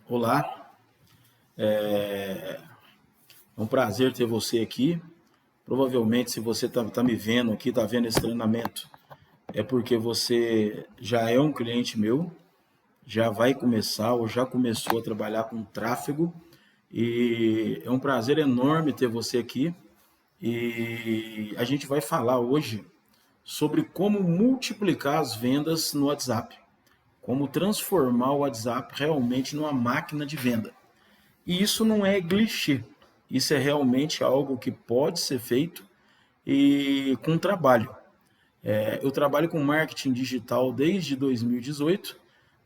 Olá, é um prazer ter você aqui. Provavelmente, se você tá me vendo aqui, está vendo esse treinamento, é porque você já é um cliente meu, já vai começar ou já começou a trabalhar com tráfego. E é um prazer enorme ter você aqui. E a gente vai falar hoje sobre como multiplicar as vendas no WhatsApp, como transformar o WhatsApp realmente numa máquina de venda. E isso não é clichê, isso é realmente algo que pode ser feito e com trabalho. Eu trabalho com marketing digital desde 2018,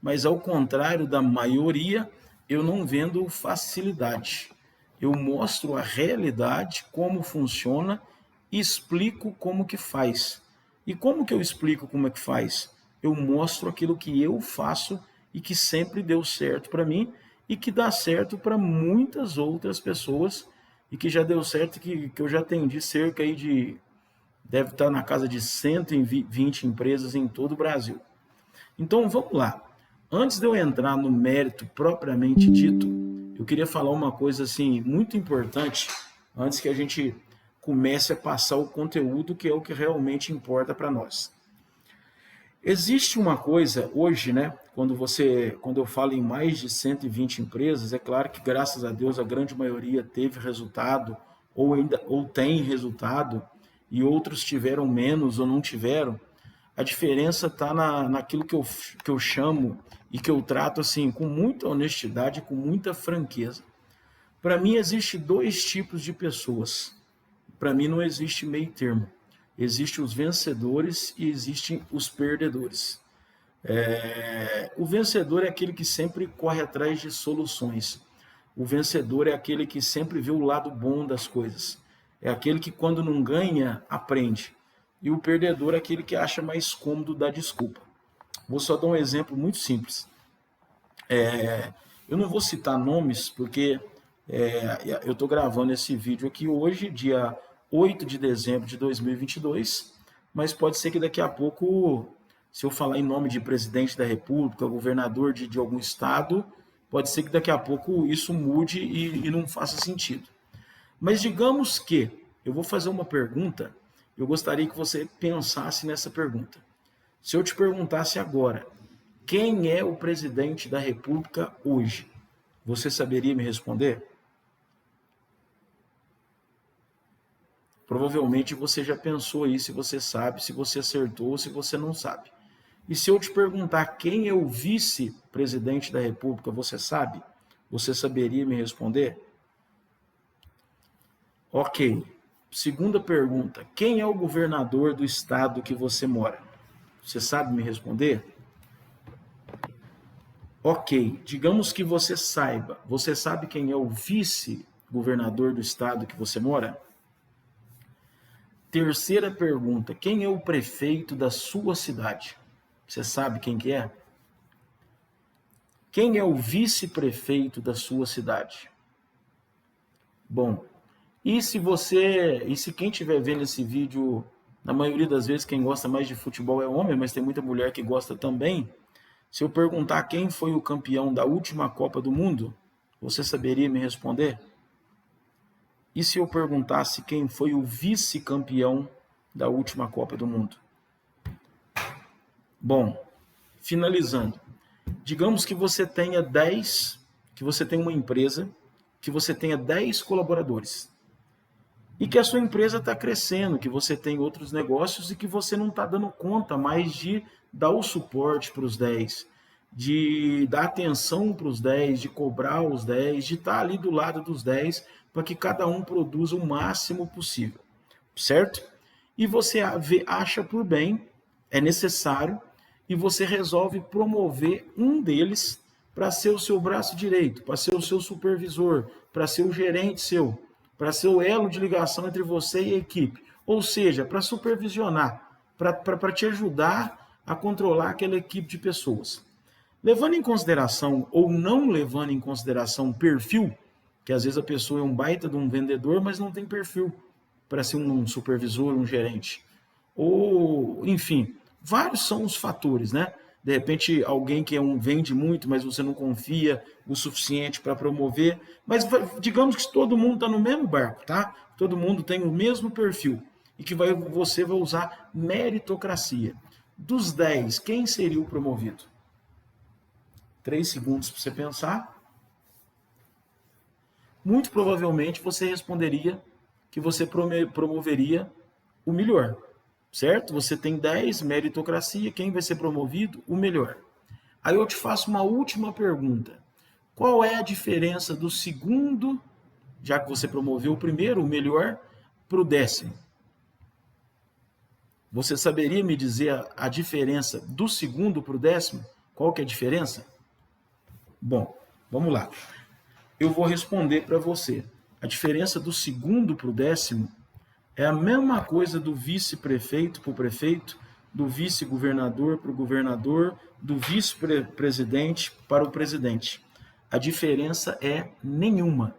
mas ao contrário da maioria, eu não vendo facilidade. Eu mostro a realidade, como funciona e explico como que faz. E como que eu explico como é que faz? Eu mostro aquilo que eu faço e que sempre deu certo para mim e que dá certo para muitas outras pessoas e que já deu certo, que eu já atendi cerca aí de, deve estar na casa de 120 empresas em todo o Brasil. Então vamos lá. Antes de eu entrar no mérito propriamente dito, eu queria falar uma coisa assim muito importante antes que a gente comece a passar o conteúdo que é o que realmente importa para nós. Existe uma coisa hoje, né? Quando eu falo em mais de 120 empresas, é claro que graças a Deus a grande maioria teve resultado ou tem resultado e outros tiveram menos ou não tiveram. A diferença está naquilo que eu chamo e que eu trato assim com muita honestidade, com muita franqueza. Para mim existe dois tipos de pessoas. Para mim não existe meio termo. Existem os vencedores e existem os perdedores. O vencedor é aquele que sempre corre atrás de soluções. O vencedor é aquele que sempre vê o lado bom das coisas. É aquele que quando não ganha, aprende. E o perdedor é aquele que acha mais cômodo dar desculpa. Vou só dar um exemplo muito simples. Eu não vou citar nomes porque eu estou gravando esse vídeo aqui hoje, dia 8 de dezembro de 2022, mas pode ser que daqui a pouco, se eu falar em nome de presidente da República, governador de algum estado, pode ser que daqui a pouco isso mude e não faça sentido. Mas digamos que eu vou fazer uma pergunta, eu gostaria que você pensasse nessa pergunta. Se eu te perguntasse agora, quem é o presidente da República hoje? Você saberia me responder? Provavelmente você já pensou aí, se você sabe, se você acertou ou se você não sabe. E se eu te perguntar quem é o vice-presidente da República, você sabe? Você saberia me responder? Ok. Segunda pergunta, quem é o governador do estado que você mora? Você sabe me responder? Ok, digamos que você saiba. Você sabe quem é o vice-governador do estado que você mora? Terceira pergunta, quem é o prefeito da sua cidade? Você sabe quem que é? Quem é o vice-prefeito da sua cidade? Bom, e se quem estiver vendo esse vídeo, na maioria das vezes quem gosta mais de futebol é homem, mas tem muita mulher que gosta também. Se eu perguntar quem foi o campeão da última Copa do Mundo, você saberia me responder? E se eu perguntasse quem foi o vice-campeão da última Copa do Mundo? Bom, finalizando, digamos que você tenha que você tenha uma empresa, que você tenha 10 colaboradores e que a sua empresa está crescendo, que você tem outros negócios e que você não está dando conta mais de dar o suporte para os 10, de dar atenção para os 10, de cobrar os 10, de estar ali do lado dos 10 para que cada um produza o máximo possível, certo? E você acha por bem, é necessário, e você resolve promover um deles para ser o seu braço direito, para ser o seu supervisor, para ser o gerente seu, para ser o elo de ligação entre você e a equipe. Ou seja, para supervisionar, para te ajudar a controlar aquela equipe de pessoas. Levando em consideração ou não levando em consideração perfil, que às vezes a pessoa é um baita de um vendedor, mas não tem perfil para ser um supervisor, um gerente. Ou, enfim, vários são os fatores, né? De repente, alguém que vende muito, mas você não confia o suficiente para promover. Mas digamos que todo mundo está no mesmo barco, tá? Todo mundo tem o mesmo perfil. E que você vai usar meritocracia. Dos 10, quem seria o promovido? 3 segundos para você pensar. Muito provavelmente você responderia que você promoveria o melhor, certo? Você tem 10, meritocracia, quem vai ser promovido? O melhor. Aí eu te faço uma última pergunta. Qual é a diferença do segundo, já que você promoveu o primeiro, o melhor, para o 10º? Você saberia me dizer a diferença do segundo para o 10º? Qual que é a diferença? Bom, vamos lá. Eu vou responder para você. A diferença do segundo para o 10º é a mesma coisa do vice-prefeito para o prefeito, do vice-governador para o governador, do vice-presidente para o presidente. A diferença é nenhuma.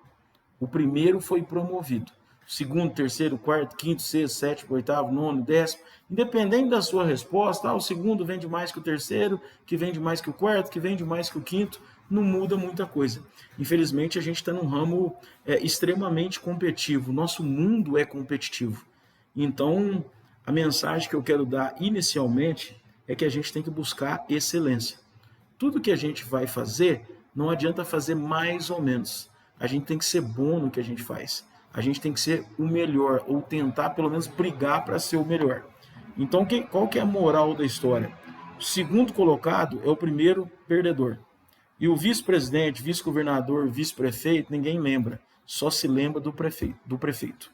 O primeiro foi promovido. O segundo, terceiro, quarto, quinto, sexto, sétimo, oitavo, nono, 10º, independente da sua resposta, o segundo vende mais que o terceiro, que vende mais que o quarto, que vende mais que o quinto, não muda muita coisa. Infelizmente, a gente está num ramo extremamente competitivo. Nosso mundo é competitivo. Então, a mensagem que eu quero dar inicialmente é que a gente tem que buscar excelência. Tudo que a gente vai fazer, não adianta fazer mais ou menos. A gente tem que ser bom no que a gente faz. A gente tem que ser o melhor, ou tentar pelo menos brigar para ser o melhor. Então, qual que é a moral da história? O segundo colocado é o primeiro perdedor. E o vice-presidente, vice-governador, vice-prefeito, ninguém lembra. Só se lembra do prefeito.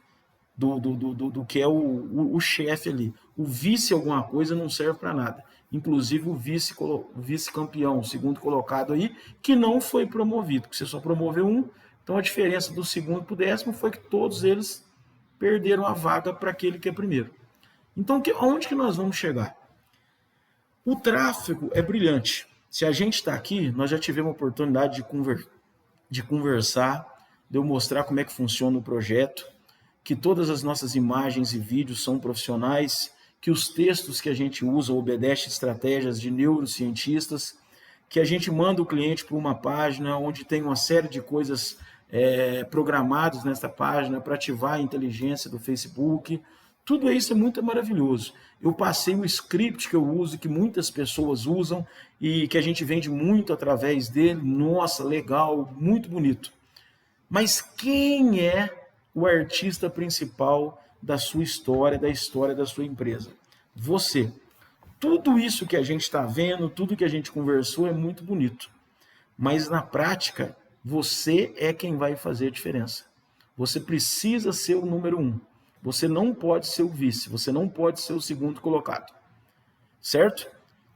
Do que é o chefe ali. O vice alguma coisa não serve para nada. Inclusive o vice-campeão, o segundo colocado aí, que não foi promovido, porque você só promoveu um. Então a diferença do segundo para o 10º foi que todos eles perderam a vaga para aquele que é primeiro. Então onde que nós vamos chegar? O tráfego é brilhante. Se a gente está aqui, nós já tivemos a oportunidade de conversar, de eu mostrar como é que funciona o projeto, que todas as nossas imagens e vídeos são profissionais, que os textos que a gente usa obedecem estratégias de neurocientistas, que a gente manda o cliente para uma página onde tem uma série de coisas programadas nessa página para ativar a inteligência do Facebook. Tudo isso é muito maravilhoso. Eu passei o script que eu uso, que muitas pessoas usam e que a gente vende muito através dele. Nossa, legal, muito bonito. Mas quem é o artista principal da sua história, da história da sua empresa? Você. Tudo isso que a gente está vendo, tudo que a gente conversou é muito bonito. Mas na prática, você é quem vai fazer a diferença. Você precisa ser o número 1. Você não pode ser o vice, você não pode ser o segundo colocado. Certo?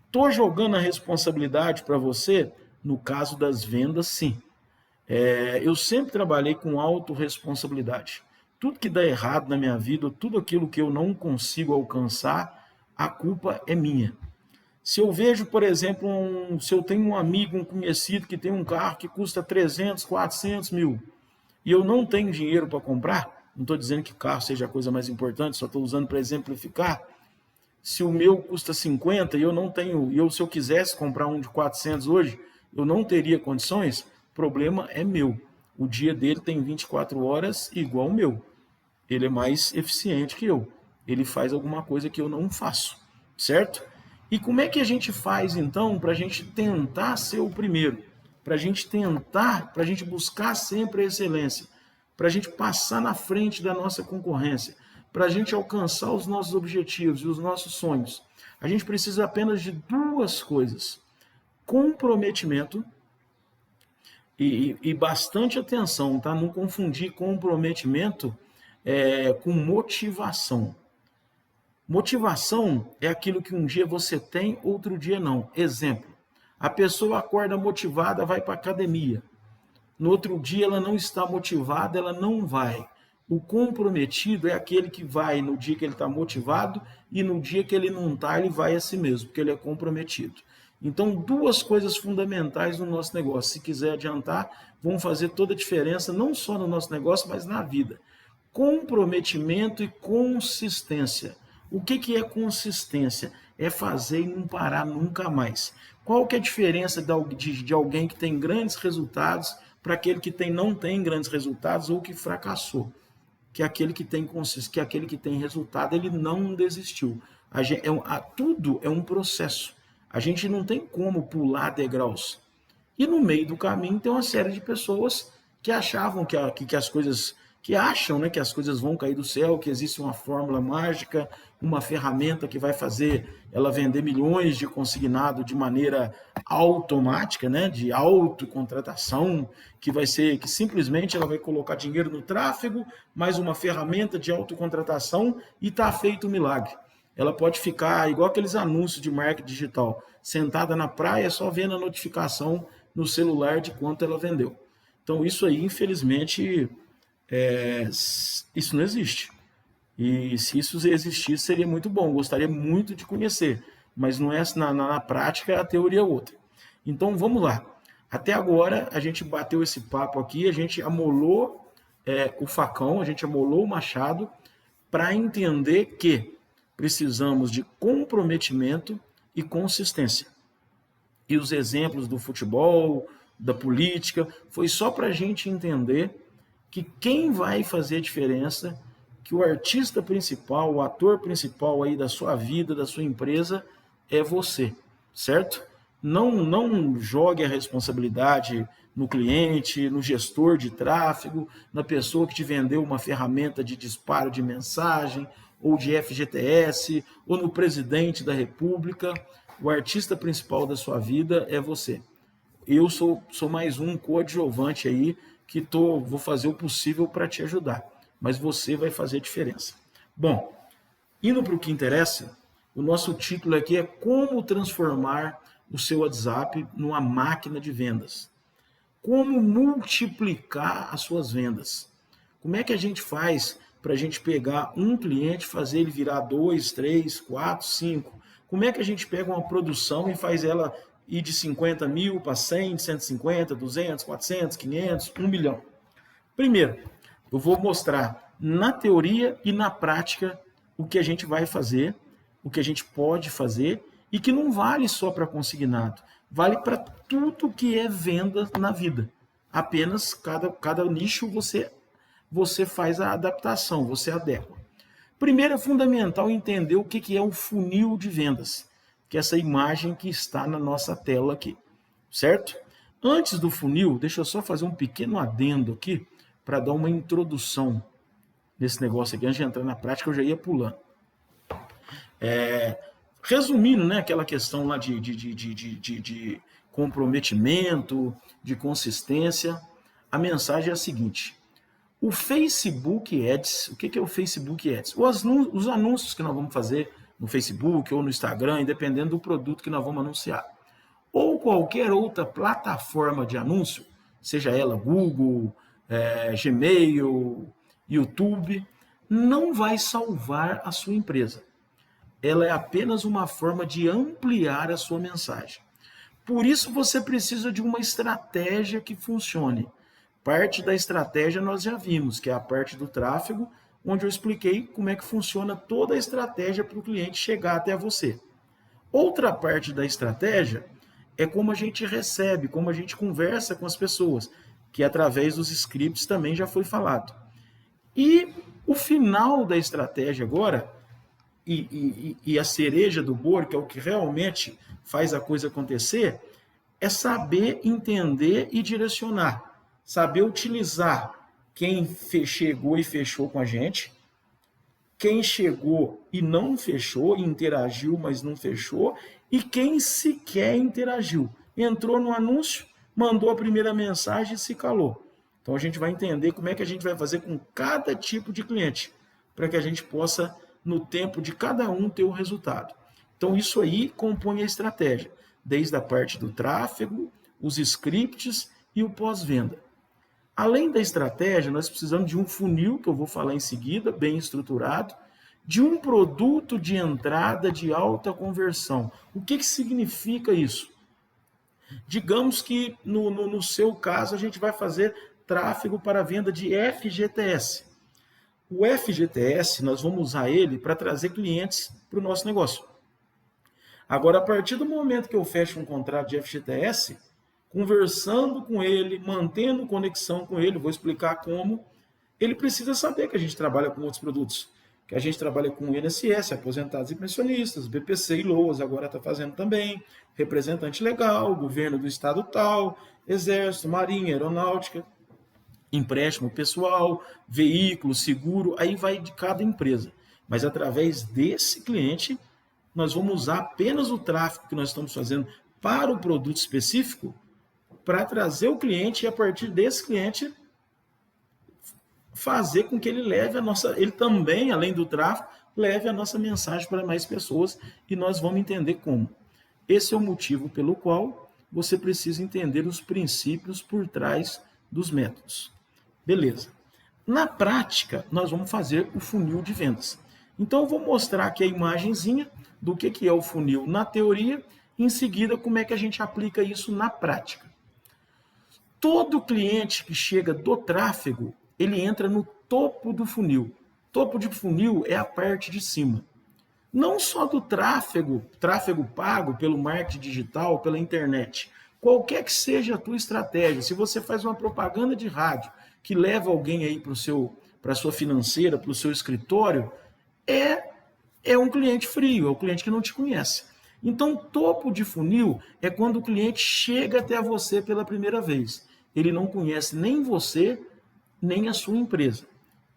Estou jogando a responsabilidade para você? No caso das vendas, sim. Eu sempre trabalhei com autorresponsabilidade. Tudo que dá errado na minha vida, tudo aquilo que eu não consigo alcançar, a culpa é minha. Se eu vejo, por exemplo, se eu tenho um amigo, um conhecido que tem um carro que custa 300, 400 mil e eu não tenho dinheiro para comprar, não estou dizendo que carro seja a coisa mais importante, só estou usando para exemplificar. Se o meu custa 50 e eu não tenho, se eu quisesse comprar um de 400 hoje, eu não teria condições, o problema é meu. O dia dele tem 24 horas igual o meu. Ele é mais eficiente que eu. Ele faz alguma coisa que eu não faço, certo? E como é que a gente faz, então, para a gente tentar ser o primeiro? Para a gente buscar sempre a excelência, para a gente passar na frente da nossa concorrência, para a gente alcançar os nossos objetivos e os nossos sonhos. A gente precisa apenas de 2 coisas: comprometimento e bastante atenção, tá? Não confundir comprometimento com motivação. Motivação é aquilo que um dia você tem, outro dia não. Exemplo, a pessoa acorda motivada, vai para a academia. No outro dia ela não está motivada, ela não vai. O comprometido é aquele que vai no dia que ele está motivado e no dia que ele não está, ele vai a si mesmo, porque ele é comprometido. Então, 2 coisas fundamentais no nosso negócio. Se quiser adiantar, vão fazer toda a diferença, não só no nosso negócio, mas na vida. Comprometimento e consistência. O que é consistência? É fazer e não parar nunca mais. Qual que é a diferença de alguém que tem grandes resultados para aquele que não tem grandes resultados ou que fracassou? Que aquele que tem resultado, ele não desistiu. Tudo é um processo. A gente não tem como pular degraus. E no meio do caminho tem uma série de pessoas que achavam que as coisas, que acham, né, que as coisas vão cair do céu, que existe uma fórmula mágica, uma ferramenta que vai fazer ela vender milhões de consignado de maneira automática, né, de autocontratação, que simplesmente ela vai colocar dinheiro no tráfego, mais uma ferramenta de autocontratação e está feito o milagre. Ela pode ficar igual aqueles anúncios de marketing digital, sentada na praia só vendo a notificação no celular de quanto ela vendeu. Então isso aí, infelizmente, isso não existe. E se isso existisse, seria muito bom. Gostaria muito de conhecer, mas não é na prática, a teoria é outra. Então vamos lá. Até agora a gente bateu esse papo aqui, a gente amolou o facão, a gente amolou o machado para entender que precisamos de comprometimento e consistência. E os exemplos do futebol, da política, foi só para a gente entender que quem vai fazer a diferença, que o artista principal, o ator principal aí da sua vida, da sua empresa, é você, certo? Não jogue a responsabilidade no cliente, no gestor de tráfego, na pessoa que te vendeu uma ferramenta de disparo de mensagem, ou de FGTS, ou no presidente da República. O artista principal da sua vida é você. Eu sou mais um coadjuvante aí que vou fazer o possível para te ajudar, mas você vai fazer a diferença. Bom, indo para o que interessa, o nosso título aqui é Como transformar o seu WhatsApp numa máquina de vendas. Como multiplicar as suas vendas. Como é que a gente faz para a gente pegar um cliente, fazer ele virar 2, 3, 4, 5? Como é que a gente pega uma produção e faz ela ir de 50 mil para 100, 150, 200, 400, 500, 1 milhão? Primeiro, eu vou mostrar na teoria e na prática o que a gente vai fazer, o que a gente pode fazer e que não vale só para consignado, vale para tudo que é venda na vida. Apenas cada nicho você faz a adaptação, você adequa. Primeiro é fundamental entender o que é um funil de vendas, que é essa imagem que está na nossa tela aqui, certo? Antes do funil, deixa eu só fazer um pequeno adendo aqui para dar uma introdução nesse negócio aqui. Antes de entrar na prática, eu já ia pulando. Resumindo, né, aquela questão lá de comprometimento, de consistência, a mensagem é a seguinte: o Facebook Ads, o que é o Facebook Ads? Os anúncios que nós vamos fazer no Facebook ou no Instagram, dependendo do produto que nós vamos anunciar. Ou qualquer outra plataforma de anúncio, seja ela Google, Gmail, YouTube, não vai salvar a sua empresa. Ela é apenas uma forma de ampliar a sua mensagem. Por isso você precisa de uma estratégia que funcione. Parte da estratégia nós já vimos, que é a parte do tráfego, onde eu expliquei como é que funciona toda a estratégia para o cliente chegar até você. Outra parte da estratégia é como a gente recebe, como a gente conversa com as pessoas, que através dos scripts também já foi falado. E o final da estratégia agora, e a cereja do bolo, que é o que realmente faz a coisa acontecer, é saber entender e direcionar. Saber utilizar quem chegou e fechou com a gente, quem chegou e não fechou, interagiu, mas não fechou, e quem sequer interagiu. Entrou no anúncio, mandou a primeira mensagem e se calou. Então a gente vai entender como é que a gente vai fazer com cada tipo de cliente, para que a gente possa, no tempo de cada um, ter o resultado. Então isso aí compõe a estratégia, desde a parte do tráfego, os scripts e o pós-venda. Além da estratégia, nós precisamos de um funil, que eu vou falar em seguida, bem estruturado, de um produto de entrada de alta conversão. O que significa isso? Digamos que, no seu caso, a gente vai fazer tráfego para venda de FGTS. O FGTS, nós vamos usar ele para trazer clientes para o nosso negócio. Agora, a partir do momento que eu fecho um contrato de FGTS, conversando com ele, mantendo conexão com ele, vou explicar como, ele precisa saber que a gente trabalha com outros produtos, que a gente trabalha com INSS, aposentados e pensionistas, BPC e LOAS, agora está fazendo também, representante legal, governo do estado tal, exército, marinha, aeronáutica, empréstimo pessoal, veículo, seguro, aí vai de cada empresa. Mas através desse cliente, nós vamos usar apenas o tráfego que nós estamos fazendo para o produto específico para trazer o cliente e a partir desse cliente fazer com que ele leve ele também, além do tráfego, leve a nossa mensagem para mais pessoas e nós vamos entender como. Esse é o motivo pelo qual você precisa entender os princípios por trás dos métodos. Beleza. Na prática, nós vamos fazer o funil de vendas. Então, eu vou mostrar aqui a imagenzinha do que é o funil na teoria, e em seguida, como é que a gente aplica isso na prática. Todo cliente que chega do tráfego, ele entra no topo do funil. Topo de funil é a parte de cima. Não só do tráfego pago pelo marketing digital, pela internet. Qualquer que seja a tua estratégia, se você faz uma propaganda de rádio que leva alguém aí para a sua financeira, para o seu escritório, é um cliente frio, é um cliente que não te conhece. Então, topo de funil é quando o cliente chega até você pela primeira vez. Ele não conhece nem você, nem a sua empresa.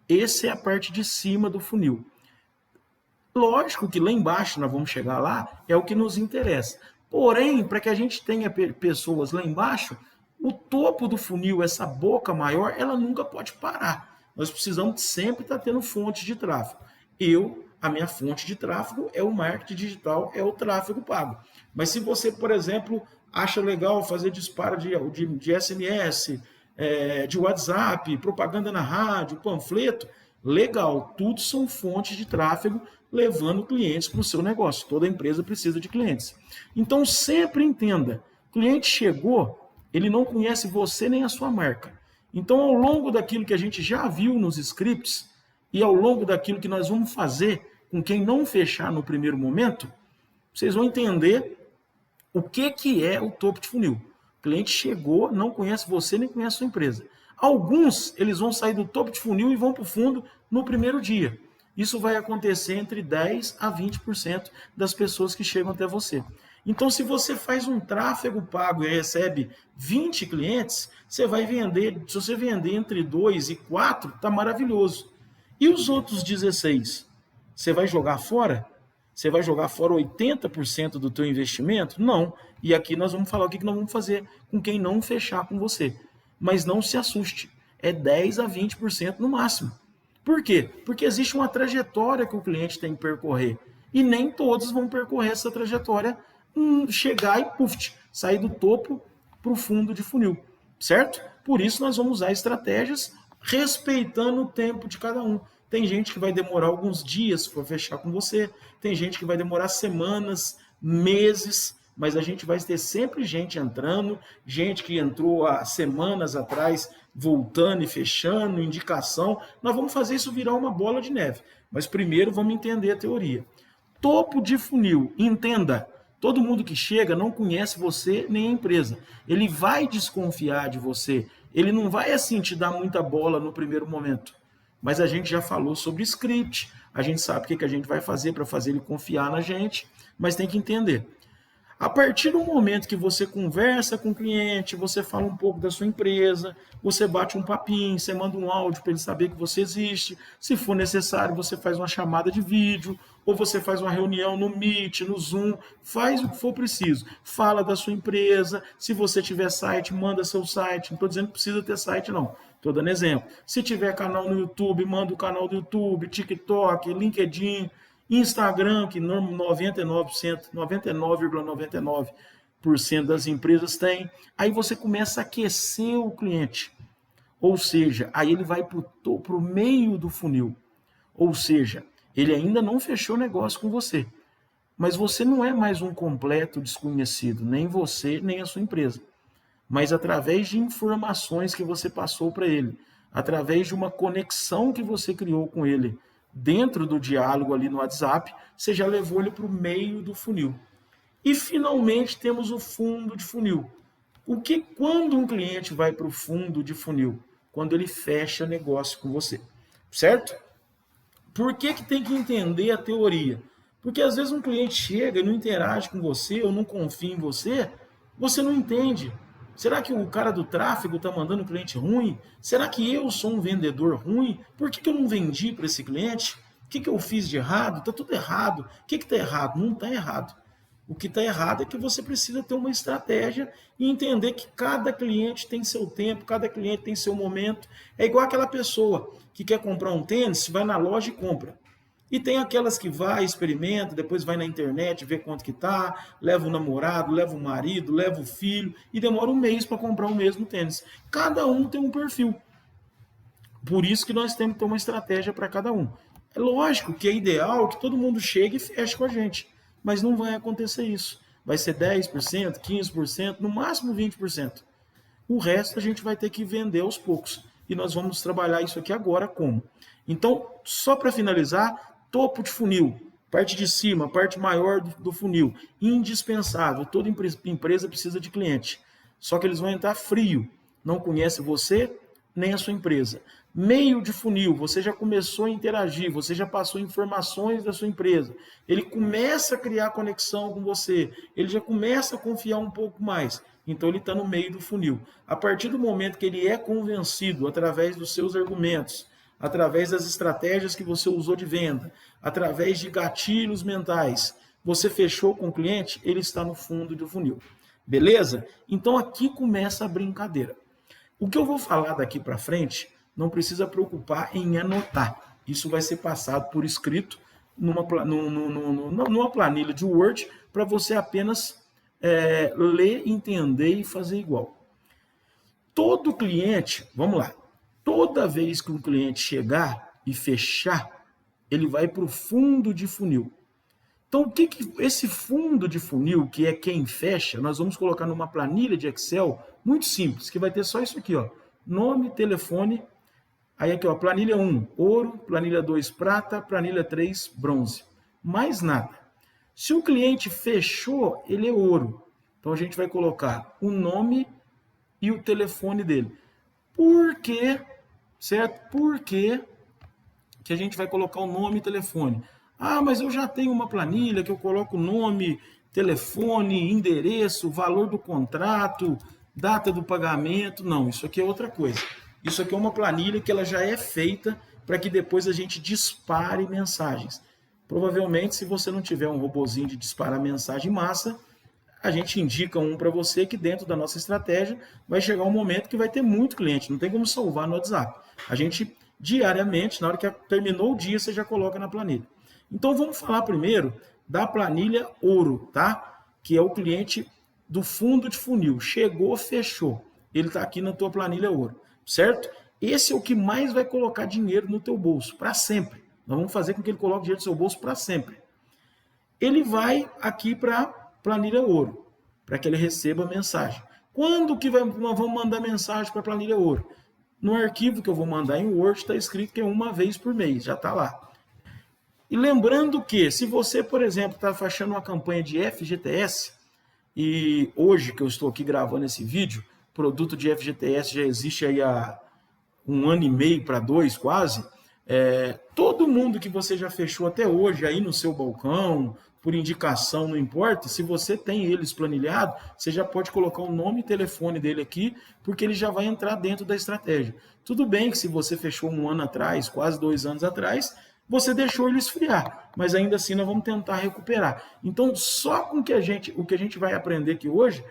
Essa é a parte de cima do funil. Lógico que lá embaixo, nós vamos chegar lá, é o que nos interessa. Porém, para que a gente tenha pessoas lá embaixo, o topo do funil, essa boca maior, ela nunca pode parar. Nós precisamos sempre estar tendo fonte de tráfego. A minha fonte de tráfego é o marketing digital, é o tráfego pago. Mas se você, por exemplo, acha legal fazer disparo de SMS, de WhatsApp, propaganda na rádio, panfleto, legal, tudo são fontes de tráfego levando clientes para o seu negócio. Toda empresa precisa de clientes. Então, sempre entenda, cliente chegou, ele não conhece você nem a sua marca. Então, ao longo daquilo que a gente já viu nos scripts e ao longo daquilo que nós vamos fazer com quem não fechar no primeiro momento, vocês vão entender o que é o topo de funil. O cliente chegou, não conhece você nem conhece a sua empresa. Alguns, eles vão sair do topo de funil e vão para o fundo no primeiro dia. Isso vai acontecer entre 10% a 20% das pessoas que chegam até você. Então, se você faz um tráfego pago e recebe 20 clientes, você vai vender, se você vender entre 2 e 4, está maravilhoso. E os outros 16? Você vai jogar fora? Você vai jogar fora 80% do teu investimento? Não. E aqui nós vamos falar o que nós vamos fazer com quem não fechar com você. Mas não se assuste. É 10 a 20% no máximo. Por quê? Porque existe uma trajetória que o cliente tem que percorrer. E nem todos vão percorrer essa trajetória, chegar e sair do topo para o fundo de funil. Certo? Por isso nós vamos usar estratégias respeitando o tempo de cada um. Tem gente que vai demorar alguns dias para fechar com você, tem gente que vai demorar semanas, meses, mas a gente vai ter sempre gente entrando, gente que entrou há semanas atrás, voltando e fechando, indicação. Nós vamos fazer isso virar uma bola de neve, mas primeiro vamos entender a teoria. Topo de funil, entenda, todo mundo que chega não conhece você nem a empresa. Ele vai desconfiar de você, ele não vai assim te dar muita bola no primeiro momento. Mas a gente já falou sobre script, a gente sabe o que a gente vai fazer para fazer ele confiar na gente, mas tem que entender. A partir do momento que você conversa com o cliente, você fala um pouco da sua empresa, você bate um papinho, você manda um áudio para ele saber que você existe. Se for necessário, você faz uma chamada de vídeo, ou você faz uma reunião no Meet, no Zoom, faz o que for preciso. Fala da sua empresa, se você tiver site, manda seu site. Não estou dizendo que precisa ter site, não. Estou dando exemplo. Se tiver canal no YouTube, manda o canal do YouTube, TikTok, LinkedIn, Instagram, que 99,99% das empresas têm. Aí você começa a aquecer o cliente. Ou seja, aí ele vai para o meio do funil. Ou seja, ele ainda não fechou negócio com você. Mas você não é mais um completo desconhecido, nem você, nem a sua empresa. Mas através de informações que você passou para ele, através de uma conexão que você criou com ele dentro do diálogo ali no WhatsApp, você já levou ele para o meio do funil. E finalmente temos o fundo de funil. Quando um cliente vai para o fundo de funil? Quando ele fecha negócio com você, certo? Por que tem que entender a teoria? Porque às vezes um cliente chega e não interage com você ou não confia em você, você não entende. Será que o cara do tráfego está mandando um cliente ruim? Será que eu sou um vendedor ruim? Por que eu não vendi para esse cliente? O que eu fiz de errado? Está tudo errado. O que está errado? Não está errado. O que está errado é que você precisa ter uma estratégia e entender que cada cliente tem seu tempo, cada cliente tem seu momento. É igual aquela pessoa que quer comprar um tênis, vai na loja e compra. E tem aquelas que vai, experimenta, depois vai na internet, vê quanto que tá, leva o namorado, leva o marido, leva o filho e demora um mês para comprar o mesmo tênis. Cada um tem um perfil. Por isso que nós temos que ter uma estratégia para cada um. É lógico que é ideal que todo mundo chegue e feche com a gente, mas não vai acontecer isso. Vai ser 10%, 15%, no máximo 20%. O resto a gente vai ter que vender aos poucos. E nós vamos trabalhar isso aqui agora como? Então, só para finalizar, topo de funil, parte de cima, parte maior do funil, indispensável. Toda empresa precisa de cliente. Só que eles vão entrar frio, não conhece você nem a sua empresa. Meio de funil, você já começou a interagir, você já passou informações da sua empresa. Ele começa a criar conexão com você, ele já começa a confiar um pouco mais. Então ele está no meio do funil. A partir do momento que ele é convencido através dos seus argumentos, através das estratégias que você usou de venda, através de gatilhos mentais, você fechou com o cliente, ele está no fundo do funil. Beleza? Então aqui começa a brincadeira. O que eu vou falar daqui para frente, não precisa preocupar em anotar. Isso vai ser passado por escrito numa planilha de Word para você apenas ler, entender e fazer igual. Todo cliente, vamos lá, toda vez que um cliente chegar e fechar, ele vai para o fundo de funil. Então, o que esse fundo de funil, que é quem fecha, nós vamos colocar numa planilha de Excel muito simples, que vai ter só isso aqui, ó, nome, telefone, aí aqui, ó, planilha 1, ouro, planilha 2, prata, planilha 3, bronze. Mais nada. Se o cliente fechou, ele é ouro. Então, a gente vai colocar o nome e o telefone dele. Por quê? Certo? Por quê que a gente vai colocar o nome e telefone? Ah, mas eu já tenho uma planilha que eu coloco nome, telefone, endereço, valor do contrato, data do pagamento. Não, isso aqui é outra coisa. Isso aqui é uma planilha que ela já é feita para que depois a gente dispare mensagens. Provavelmente, se você não tiver um robozinho de disparar mensagem em massa, a gente indica um para você que dentro da nossa estratégia vai chegar um momento que vai ter muito cliente, não tem como salvar no WhatsApp. A gente, diariamente, na hora que terminou o dia, você já coloca na planilha. Então, vamos falar primeiro da planilha ouro, tá? Que é o cliente do fundo de funil. Chegou, fechou. Ele está aqui na tua planilha ouro, certo? Esse é o que mais vai colocar dinheiro no teu bolso, para sempre. Nós vamos fazer com que ele coloque dinheiro no seu bolso para sempre. Ele vai aqui para planilha ouro, para que ele receba a mensagem. Quando que nós vamos mandar mensagem para a planilha ouro? No arquivo que eu vou mandar em Word está escrito que é uma vez por mês, já está lá. E lembrando que, se você, por exemplo, está fechando uma campanha de FGTS, e hoje que eu estou aqui gravando esse vídeo, produto de FGTS já existe aí há 1 ano e meio para 2 quase, todo mundo que você já fechou até hoje aí no seu balcão, por indicação, não importa, se você tem eles planilhado, você já pode colocar o nome e telefone dele aqui, porque ele já vai entrar dentro da estratégia. Tudo bem que se você fechou 1 ano atrás, quase 2 anos atrás, você deixou ele esfriar, mas ainda assim nós vamos tentar recuperar. Então, só com o que a gente vai aprender aqui hoje,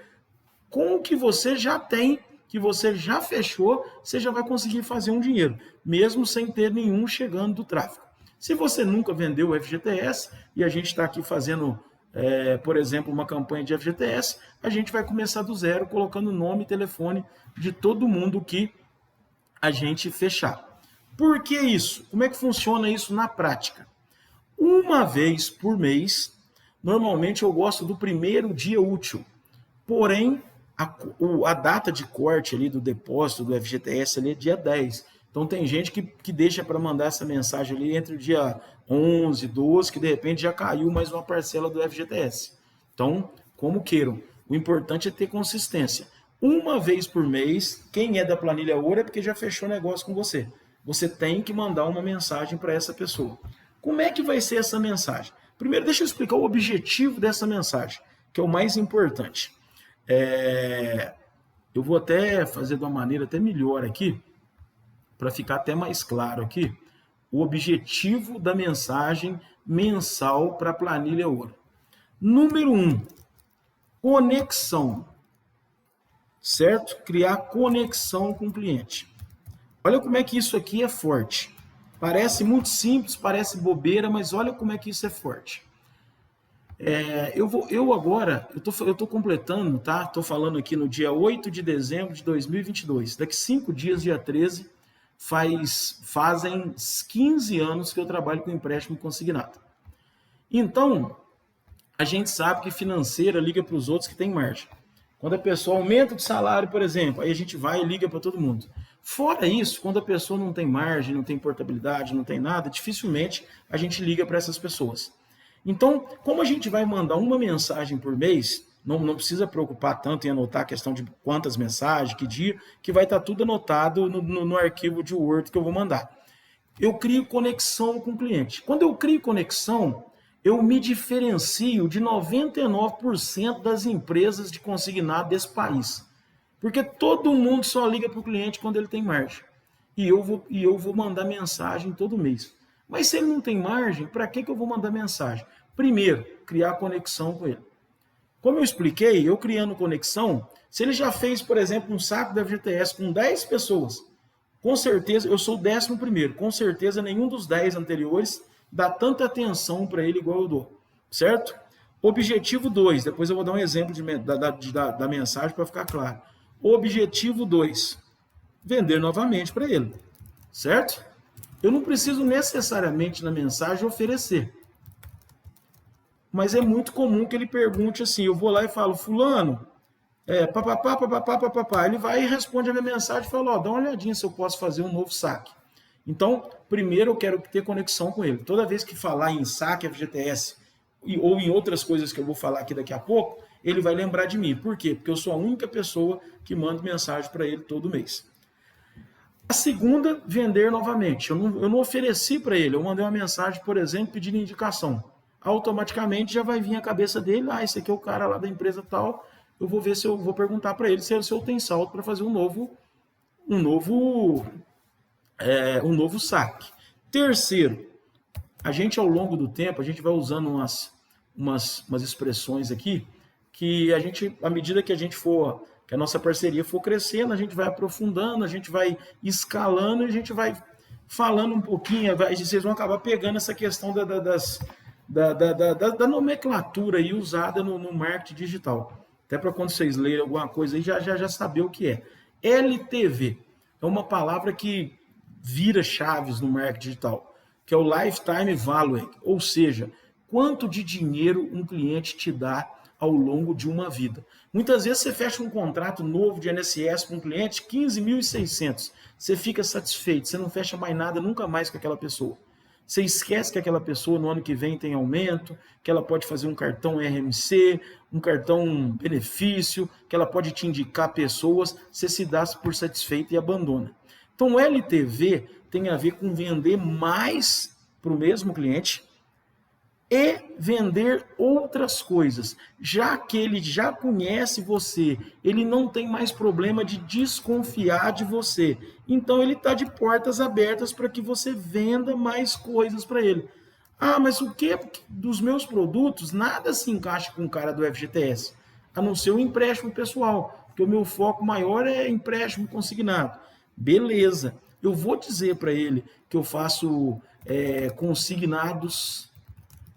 com o que você já tem, que você já fechou, você já vai conseguir fazer um dinheiro, mesmo sem ter nenhum chegando do tráfego. Se você nunca vendeu o FGTS e a gente está aqui fazendo, por exemplo, uma campanha de FGTS, a gente vai começar do zero, colocando nome e telefone de todo mundo que a gente fechar. Por que isso? Como é que funciona isso na prática? Uma vez por mês, normalmente eu gosto do primeiro dia útil, porém, a data de corte ali do depósito do FGTS ali é dia 10. Então tem gente que deixa para mandar essa mensagem ali entre o dia 11, 12, que de repente já caiu mais uma parcela do FGTS. Então, como queiram, o importante é ter consistência. Uma vez por mês, quem é da planilha ouro é porque já fechou negócio com você. Você tem que mandar uma mensagem para essa pessoa. Como é que vai ser essa mensagem? Primeiro, deixa eu explicar o objetivo dessa mensagem, que é o mais importante. Eu vou até fazer de uma maneira até melhor aqui, para ficar até mais claro aqui, o objetivo da mensagem mensal para a planilha ouro. Número 1, conexão. Certo? Criar conexão com o cliente. Olha como é que isso aqui é forte. Parece muito simples, parece bobeira, mas olha como é que isso é forte. Eu estou completando, tá? Estou falando aqui no dia 8 de dezembro de 2022. Daqui 5 dias, dia 13, fazem 15 anos que eu trabalho com empréstimo consignado. Então, a gente sabe que financeira liga para os outros que tem margem. Quando a pessoa aumenta de salário, por exemplo, aí a gente vai e liga para todo mundo. Fora isso, quando a pessoa não tem margem, não tem portabilidade, não tem nada, dificilmente a gente liga para essas pessoas. Então, como a gente vai mandar uma mensagem por mês, não precisa preocupar tanto em anotar a questão de quantas mensagens, que dia, que vai estar tudo anotado no arquivo de Word que eu vou mandar. Eu crio conexão com o cliente. Quando eu crio conexão, eu me diferencio de 99% das empresas de consignado desse país. Porque todo mundo só liga para o cliente quando ele tem margem. E eu vou mandar mensagem todo mês. Mas se ele não tem margem, para que eu vou mandar mensagem? Primeiro, criar conexão com ele. Como eu expliquei, eu criando conexão, se ele já fez, por exemplo, um saco da FGTS com 10 pessoas, com certeza, eu sou o 11º, com certeza nenhum dos 10 anteriores dá tanta atenção para ele igual eu dou, certo? Objetivo 2, depois eu vou dar um exemplo da mensagem para ficar claro. Objetivo 2, vender novamente para ele, certo? Eu não preciso necessariamente na mensagem oferecer, mas é muito comum que ele pergunte assim, eu vou lá e falo, fulano, papapá, ele vai e responde a minha mensagem e fala, dá uma olhadinha se eu posso fazer um novo saque. Então, primeiro eu quero ter conexão com ele. Toda vez que falar em saque FGTS ou em outras coisas que eu vou falar aqui daqui a pouco, ele vai lembrar de mim. Por quê? Porque eu sou a única pessoa que manda mensagem para ele todo mês. A segunda, vender novamente. Eu não ofereci para ele, eu mandei uma mensagem, por exemplo, pedindo indicação. Automaticamente já vai vir a cabeça dele, esse aqui é o cara lá da empresa tal, eu vou ver se eu vou perguntar para ele se eu tenho saldo para fazer um novo saque. Terceiro, a gente ao longo do tempo, a gente vai usando umas expressões aqui, que a gente, à medida que que a nossa parceria for crescendo, a gente vai aprofundando, a gente vai escalando, a gente vai falando um pouquinho, vocês vão acabar pegando essa questão da nomenclatura aí usada no marketing digital. Até para quando vocês lerem alguma coisa aí, já saber o que é. LTV é uma palavra que vira chaves no marketing digital, que é o Lifetime Value, ou seja, quanto de dinheiro um cliente te dá ao longo de uma vida. Muitas vezes você fecha um contrato novo de INSS com um cliente, 15.600, você fica satisfeito, você não fecha mais nada nunca mais com aquela pessoa. Você esquece que aquela pessoa no ano que vem tem aumento, que ela pode fazer um cartão RMC, um cartão benefício, que ela pode te indicar pessoas, você se dá por satisfeito e abandona. Então, o LTV tem a ver com vender mais para o mesmo cliente e vender outras coisas. Já que ele já conhece você, ele não tem mais problema de desconfiar de você. Então, ele está de portas abertas para que você venda mais coisas para ele. Mas o que dos meus produtos, nada se encaixa com o cara do FGTS, a não ser o empréstimo pessoal, porque o meu foco maior é empréstimo consignado. Beleza, eu vou dizer para ele que eu faço consignados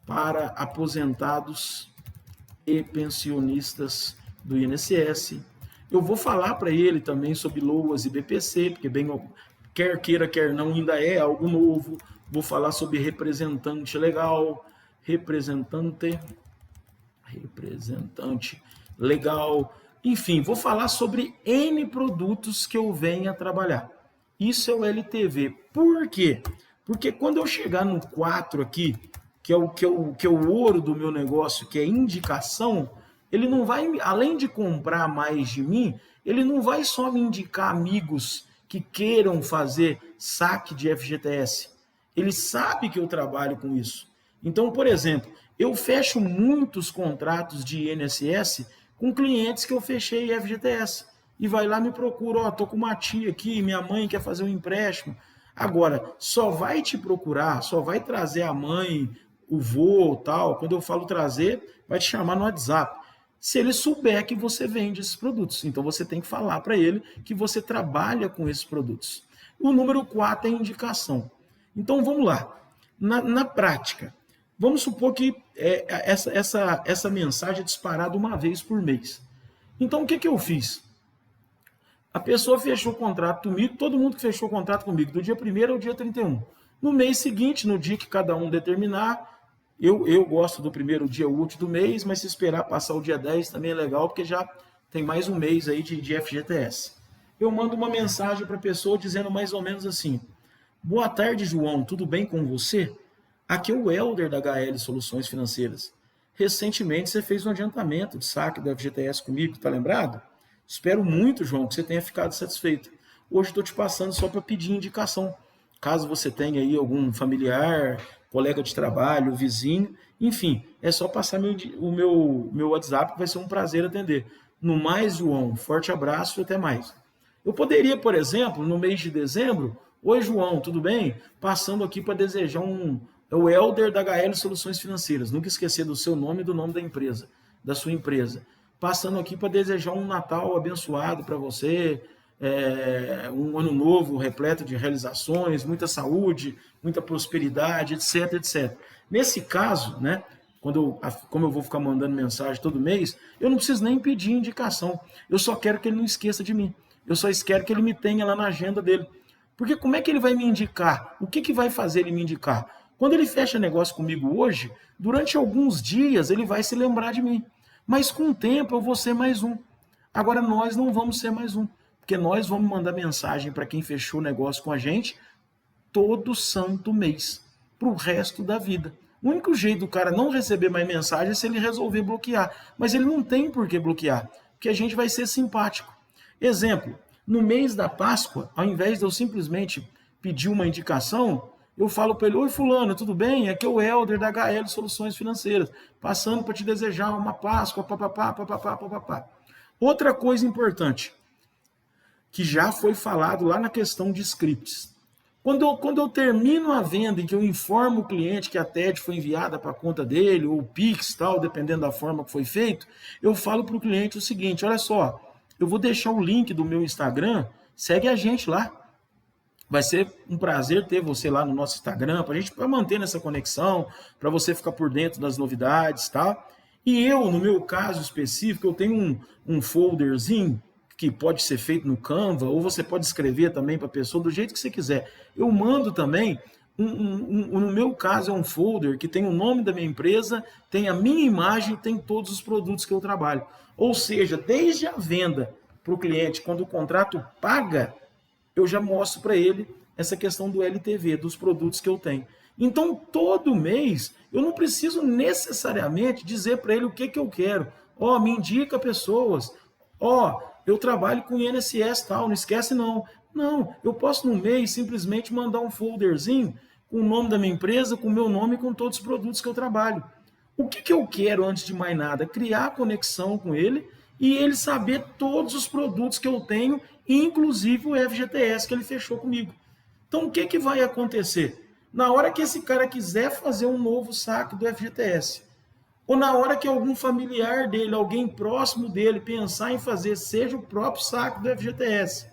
para aposentados e pensionistas do INSS. Eu vou falar para ele também sobre LOAS e BPC, porque quer queira, quer não, ainda é algo novo. Vou falar sobre representante legal, representante legal. Enfim, vou falar sobre N produtos que eu venho a trabalhar. Isso é o LTV. Por quê? Porque quando eu chegar no 4 aqui, que é o ouro do meu negócio, que é indicação, ele não vai, além de comprar mais de mim, ele não vai só me indicar amigos que queiram fazer saque de FGTS. Ele sabe que eu trabalho com isso. Então, por exemplo, eu fecho muitos contratos de INSS com clientes que eu fechei FGTS. E vai lá e me procura, ó, tô com uma tia aqui, minha mãe quer fazer um empréstimo. Agora, só vai te procurar, só vai trazer a mãe, o vô, tal. Quando eu falo trazer, vai te chamar no WhatsApp. Se ele souber que você vende esses produtos. Então você tem que falar para ele que você trabalha com esses produtos. O número 4 é indicação. Então vamos lá. Na prática, vamos supor que essa mensagem é disparada uma vez por mês. Então o que eu fiz? A pessoa fechou o contrato comigo, todo mundo que fechou o contrato comigo, do dia 1º ao dia 31. No mês seguinte, no dia que cada um determinar, eu gosto do primeiro dia útil do mês, mas se esperar passar o dia 10 também é legal, porque já tem mais um mês aí de FGTS. Eu mando uma mensagem para a pessoa dizendo mais ou menos assim: boa tarde, João, tudo bem com você? Aqui é o Helder da HL Soluções Financeiras. Recentemente você fez um adiantamento de saque do FGTS comigo, tá lembrado? Espero muito, João, que você tenha ficado satisfeito. Hoje estou te passando só para pedir indicação. Caso você tenha aí algum familiar, colega de trabalho, vizinho, enfim, é só passar o meu WhatsApp, que vai ser um prazer atender. No mais, João, forte abraço e até mais. Eu poderia, por exemplo, no mês de dezembro, oi, João, tudo bem? Passando aqui para desejar o Helder da HL Soluções Financeiras. Nunca esquecer do seu nome e do nome da empresa, da sua empresa. Passando aqui para desejar um Natal abençoado para você, um ano novo repleto de realizações, muita saúde, muita prosperidade, etc, etc. Nesse caso, né, como eu vou ficar mandando mensagem todo mês, eu não preciso nem pedir indicação. Eu só quero que ele não esqueça de mim. Eu só quero que ele me tenha lá na agenda dele. Porque como é que ele vai me indicar? O que vai fazer ele me indicar? Quando ele fecha negócio comigo hoje, durante alguns dias ele vai se lembrar de mim. Mas com o tempo eu vou ser mais um. Agora nós não vamos ser mais um, porque nós vamos mandar mensagem para quem fechou o negócio com a gente todo santo mês, para o resto da vida. O único jeito do cara não receber mais mensagem é se ele resolver bloquear. Mas ele não tem por que bloquear, porque a gente vai ser simpático. Exemplo, no mês da Páscoa, ao invés de eu simplesmente pedir uma indicação, eu falo para ele: oi fulano, tudo bem? Aqui é o Helder da HL Soluções Financeiras, passando para te desejar uma Páscoa, papapá, papapá, papapá. Outra coisa importante, que já foi falado lá na questão de scripts. Quando eu termino a venda e que eu informo o cliente que a TED foi enviada para a conta dele, ou o Pix, tal, dependendo da forma que foi feito, eu falo para o cliente o seguinte: olha só, eu vou deixar o link do meu Instagram, segue a gente lá. Vai ser um prazer ter você lá no nosso Instagram, para a gente manter essa conexão, para você ficar por dentro das novidades, tá? E eu, no meu caso específico, eu tenho um folderzinho que pode ser feito no Canva, ou você pode escrever também para a pessoa do jeito que você quiser. Eu mando também, no meu caso é um folder que tem o nome da minha empresa, tem a minha imagem, tem todos os produtos que eu trabalho. Ou seja, desde a venda para o cliente, quando o contrato paga, eu já mostro para ele essa questão do LTV, dos produtos que eu tenho. Então, todo mês, eu não preciso necessariamente dizer para ele o que eu quero. Ó, me indica pessoas. Ó, eu trabalho com INSS tal, não esquece não. Não, eu posso no mês simplesmente mandar um folderzinho com o nome da minha empresa, com o meu nome e com todos os produtos que eu trabalho. O que eu quero, antes de mais nada? Criar conexão com ele e ele saber todos os produtos que eu tenho, inclusive o FGTS que ele fechou comigo. Então, o que vai acontecer? Na hora que esse cara quiser fazer um novo saque do FGTS, ou na hora que algum familiar dele, alguém próximo dele, pensar em fazer, seja o próprio saque do FGTS,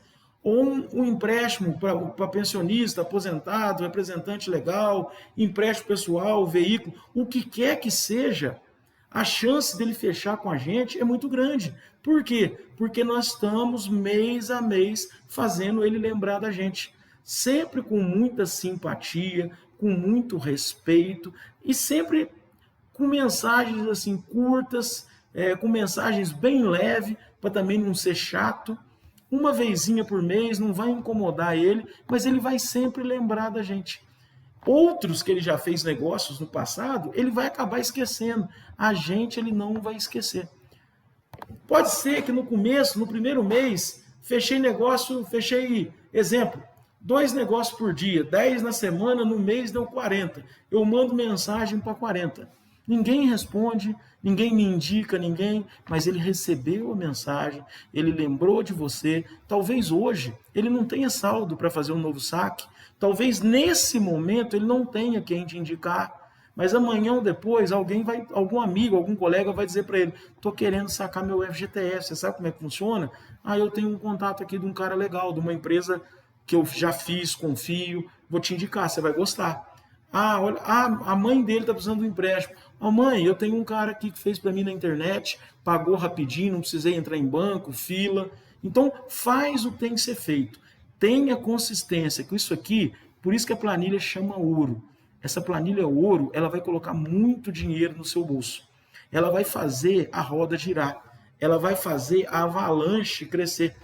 ou um empréstimo para pensionista, aposentado, representante legal, empréstimo pessoal, veículo, o que quer que seja, a chance dele fechar com a gente é muito grande. Por quê? Porque nós estamos mês a mês fazendo ele lembrar da gente. Sempre com muita simpatia, com muito respeito e sempre com mensagens assim curtas, com mensagens bem leves, para também não ser chato. uma vezinha por mês, não vai incomodar ele, mas ele vai sempre lembrar da gente. Outros que ele já fez negócios no passado, ele vai acabar esquecendo. A gente ele não vai esquecer. Pode ser que no começo, no primeiro mês, fechei, exemplo, 2 negócios por dia, 10 na semana, no mês deu 40. Eu mando mensagem para 40. Ninguém responde, ninguém me indica, mas ele recebeu a mensagem, ele lembrou de você. Talvez hoje ele não tenha saldo para fazer um novo saque, talvez nesse momento ele não tenha quem te indicar, mas amanhã ou depois algum amigo, algum colega vai dizer para ele: estou querendo sacar meu FGTS, você sabe como é que funciona? Eu tenho um contato aqui de um cara legal, de uma empresa que eu já fiz, confio, vou te indicar, você vai gostar. Olha, a mãe dele está precisando de um empréstimo. Mãe, eu tenho um cara aqui que fez para mim na internet, pagou rapidinho, não precisei entrar em banco, fila. Então, faz o que tem que ser feito. Tenha consistência com isso aqui, por isso que a planilha chama ouro. Essa planilha ouro, ela vai colocar muito dinheiro no seu bolso. Ela vai fazer a roda girar. Ela vai fazer a avalanche crescer.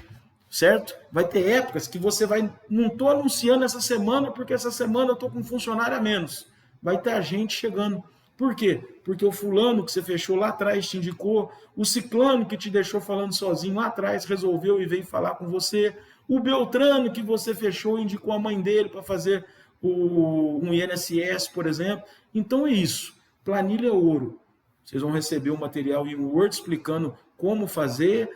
Certo? Vai ter épocas que você vai... Não estou anunciando essa semana, porque essa semana eu estou com um funcionário a menos. Vai ter a gente chegando. Por quê? Porque o fulano que você fechou lá atrás te indicou, o ciclano que te deixou falando sozinho lá atrás resolveu e veio falar com você, o Beltrano que você fechou indicou a mãe dele para fazer um INSS, por exemplo. Então é isso. Planilha ouro. Vocês vão receber um material em Word explicando como fazer,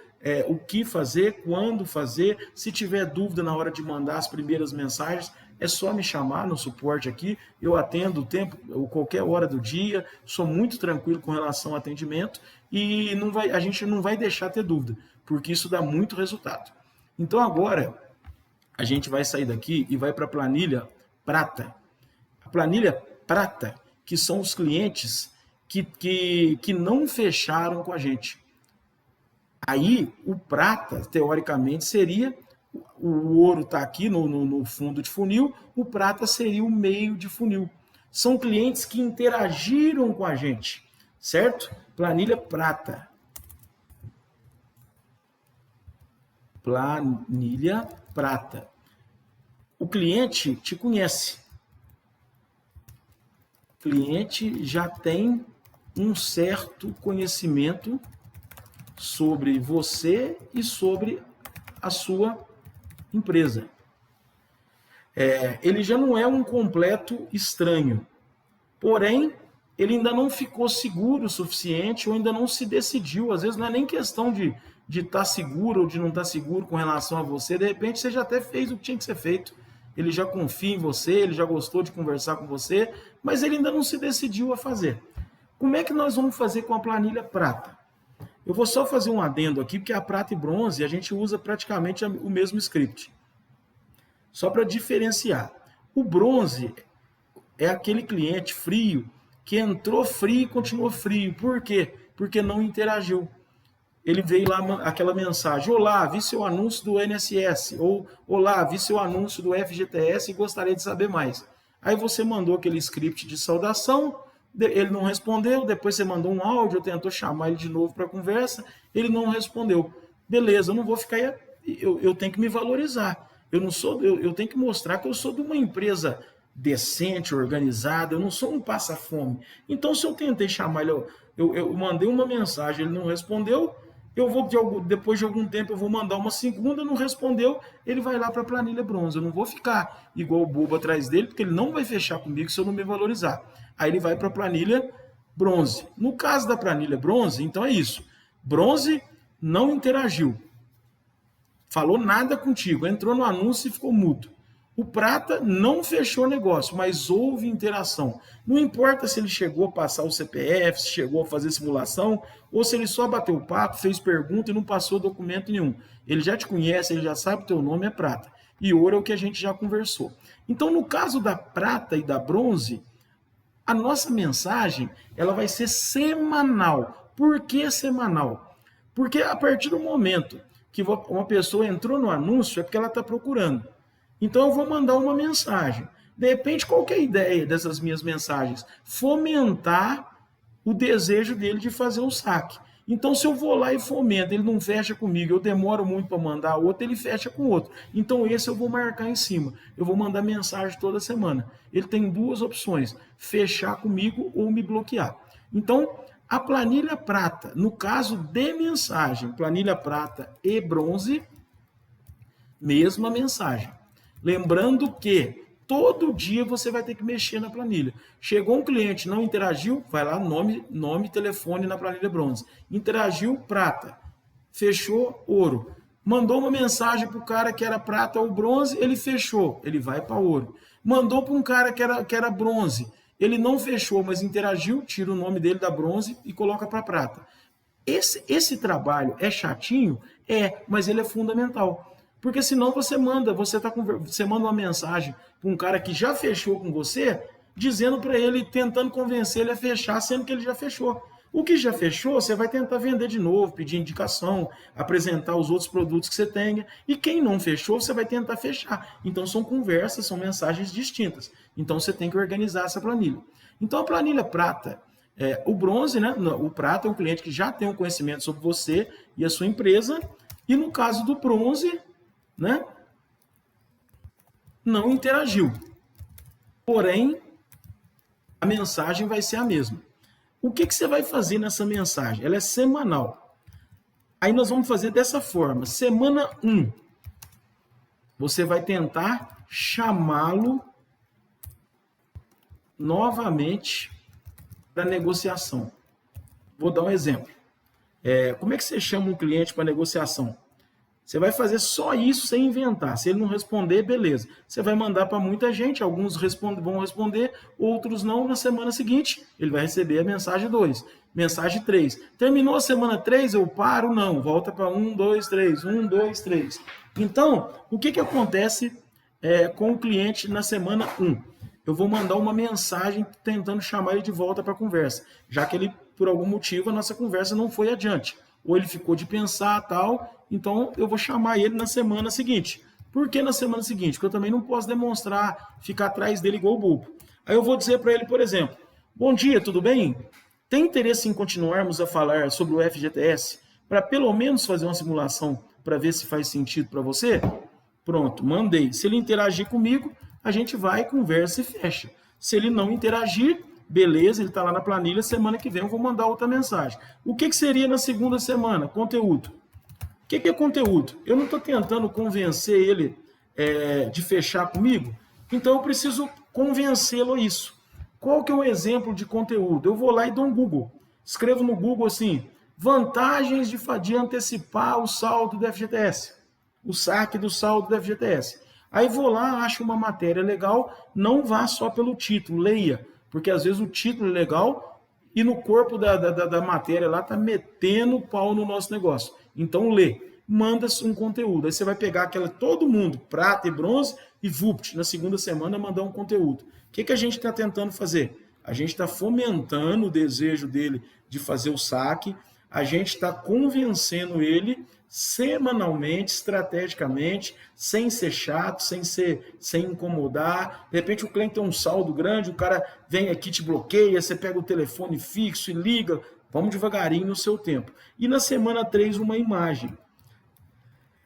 o que fazer, quando fazer. Se tiver dúvida na hora de mandar as primeiras mensagens, é só me chamar no suporte aqui. Eu atendo o tempo, qualquer hora do dia. Sou muito tranquilo com relação ao atendimento e a gente não vai deixar ter dúvida, porque isso dá muito resultado. Então agora a gente vai sair daqui e vai para a planilha prata. A planilha prata, que são os clientes que não fecharam com a gente. Aí, o prata, teoricamente, seria... O ouro está aqui no fundo de funil, o prata seria o meio de funil. São clientes que interagiram com a gente, certo? Planilha prata. Planilha prata. O cliente te conhece. O cliente já tem um certo conhecimento sobre você e sobre a sua empresa. Ele já não é um completo estranho, porém, ele ainda não ficou seguro o suficiente ou ainda não se decidiu. Às vezes não é nem questão de estar seguro ou de não estar seguro com relação a você. De repente você já até fez o que tinha que ser feito. Ele já confia em você, ele já gostou de conversar com você, mas ele ainda não se decidiu a fazer. Como é que nós vamos fazer com a planilha prata? Eu vou só fazer um adendo aqui, porque a prata e bronze a gente usa praticamente o mesmo script. Só para diferenciar. O bronze é aquele cliente frio que entrou frio e continuou frio. Por quê? Porque não interagiu. Ele veio lá aquela mensagem: olá, vi seu anúncio do INSS, ou olá, vi seu anúncio do FGTS e gostaria de saber mais. Aí você mandou aquele script de saudação, ele não respondeu, depois você mandou um áudio, tentou chamar ele de novo para conversa, ele não respondeu. Beleza, eu não vou ficar... Eu tenho que me valorizar. Eu tenho que mostrar que eu sou de uma empresa decente, organizada, eu não sou um passa-fome. Então, se eu tentei chamar ele, eu mandei uma mensagem, ele não respondeu, depois de algum tempo eu vou mandar uma segunda, não respondeu, ele vai lá para a planilha bronze. Eu não vou ficar igual o bobo atrás dele, porque ele não vai fechar comigo se eu não me valorizar. Aí ele vai para a planilha bronze. No caso da planilha bronze, então é isso. Bronze não interagiu. Falou nada contigo, entrou no anúncio e ficou mudo. O prata não fechou negócio, mas houve interação. Não importa se ele chegou a passar o CPF, se chegou a fazer simulação, ou se ele só bateu o papo, fez pergunta e não passou documento nenhum. Ele já te conhece, ele já sabe que o teu nome é prata. E ouro é o que a gente já conversou. Então, no caso da prata e da bronze, a nossa mensagem ela vai ser semanal. Por que semanal? Porque a partir do momento que uma pessoa entrou no anúncio, é porque ela está procurando. Então eu vou mandar uma mensagem. De repente, qual que é a ideia dessas minhas mensagens? Fomentar o desejo dele de fazer o saque. Então, se eu vou lá e fomento, ele não fecha comigo, eu demoro muito para mandar outro, ele fecha com outro. Então, esse eu vou marcar em cima. Eu vou mandar mensagem toda semana. Ele tem duas opções: fechar comigo ou me bloquear. Então, a planilha prata, no caso de mensagem, planilha prata e bronze, mesma mensagem. Lembrando que todo dia você vai ter que mexer na planilha. Chegou um cliente, não interagiu, vai lá, nome, telefone na planilha bronze. Interagiu, prata. Fechou, ouro. Mandou uma mensagem para o cara que era prata ou bronze, ele fechou, ele vai para ouro. Mandou para um cara que era bronze, ele não fechou, mas interagiu, tira o nome dele da bronze e coloca para prata. Esse trabalho é chatinho? É, mas ele é fundamental. Porque senão você manda uma mensagem para um cara que já fechou com você, dizendo para ele, tentando convencer ele a fechar, sendo que ele já fechou. O que já fechou, você vai tentar vender de novo, pedir indicação, apresentar os outros produtos que você tenha. E quem não fechou, você vai tentar fechar. Então são conversas, são mensagens distintas. Então você tem que organizar essa planilha. Então a planilha prata, o bronze, né? O prata é um cliente que já tem um conhecimento sobre você e a sua empresa. E no caso do bronze, né, não interagiu. Porém, a mensagem vai ser a mesma. O que você vai fazer nessa mensagem? Ela é semanal. Aí nós vamos fazer dessa forma. Semana 1, você vai tentar chamá-lo novamente para negociação. Vou dar um exemplo. Como é que você chama um cliente para negociação? Você vai fazer só isso sem inventar. Se ele não responder, beleza. Você vai mandar para muita gente, alguns vão responder, outros não. Na semana seguinte, ele vai receber a mensagem 2, mensagem 3. Terminou a semana 3, eu paro? Não. Volta para 1, 2, 3, 1, 2, 3. Então, o que acontece com o cliente na semana 1? Eu vou mandar uma mensagem tentando chamar ele de volta para a conversa, já que ele, por algum motivo, a nossa conversa não foi adiante. Ou ele ficou de pensar tal, então eu vou chamar ele na semana seguinte. Por que na semana seguinte? Porque eu também não posso demonstrar, ficar atrás dele igual o bobo. Aí eu vou dizer para ele, por exemplo, bom dia, tudo bem? Tem interesse em continuarmos a falar sobre o FGTS para pelo menos fazer uma simulação para ver se faz sentido para você? Pronto, mandei. Se ele interagir comigo, a gente vai, conversa e fecha. Se ele não interagir, beleza, ele está lá na planilha, semana que vem eu vou mandar outra mensagem. O que seria na segunda semana? Conteúdo. O que é conteúdo? Eu não estou tentando convencer ele de fechar comigo, então eu preciso convencê-lo a isso. Qual que é o exemplo de conteúdo? Eu vou lá e dou um Google. Escrevo no Google assim, vantagens de antecipar o saldo do FGTS, o saque do saldo do FGTS. Aí vou lá, acho uma matéria legal, não vá só pelo título, leia. Porque às vezes o título é legal e no corpo da matéria lá tá metendo pau no nosso negócio. Então lê, manda-se um conteúdo. Aí você vai pegar todo mundo, prata e bronze, e vupt, na segunda semana mandar um conteúdo. O que a gente está tentando fazer? A gente está fomentando o desejo dele de fazer o saque, a gente está convencendo ele semanalmente, estrategicamente, sem ser chato, sem incomodar. De repente o cliente tem um saldo grande, o cara vem aqui, te bloqueia, você pega o telefone fixo e liga. Vamos devagarinho no seu tempo. E na semana 3, uma imagem.